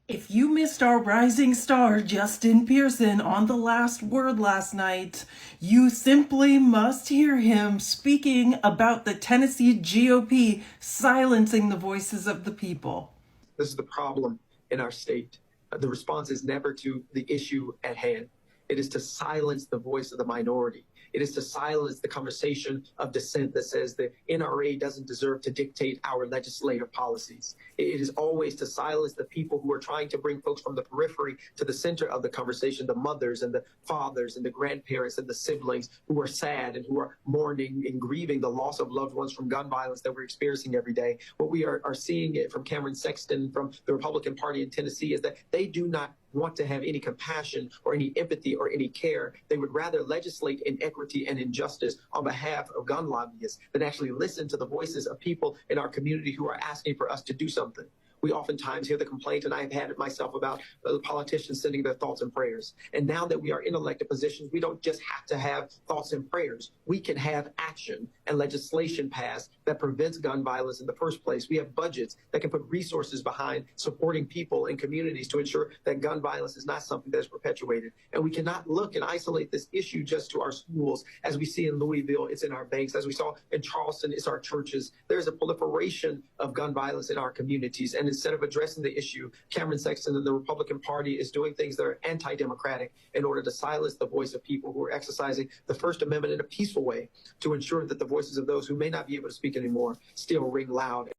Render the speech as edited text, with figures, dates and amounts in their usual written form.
If you missed our rising star, Justin Pearson, on The Last Word last night, you simply must hear him speaking about the Tennessee GOP silencing the voices of the people. This is the problem in our state. The response is never to the issue at hand. It is to silence the voice of the minority. It is to silence the conversation of dissent that says the NRA doesn't deserve to dictate our legislative policies. It is always to silence the people who are trying to bring folks from the periphery to the center of the conversation, the mothers and the fathers and the grandparents and the siblings who are sad and who are mourning and grieving the loss of loved ones from gun violence that we're experiencing every day. What we are seeing it from Cameron Sexton, from the Republican Party in Tennessee, is that they do not want to have any compassion or any empathy or any care. They would rather legislate inequity and injustice on behalf of gun lobbyists than actually listen to the voices of people in our community who are asking for us to do something. We oftentimes hear the complaint, and I have had it myself, about politicians sending their thoughts and prayers. And now that we are in elected positions, we don't just have to have thoughts and prayers. We can have action and legislation passed that prevents gun violence in the first place. We have budgets that can put resources behind supporting people and communities to ensure that gun violence is not something that is perpetuated. And we cannot look and isolate this issue just to our schools. As we see in Louisville, it's in our banks. As we saw in Charleston, it's our churches. There's a proliferation of gun violence in our communities. And instead of addressing the issue, Cameron Sexton and the Republican Party is doing things that are anti-democratic in order to silence the voice of people who are exercising the First Amendment in a peaceful way to ensure that the voices of those who may not be able to speak anymore still ring loud.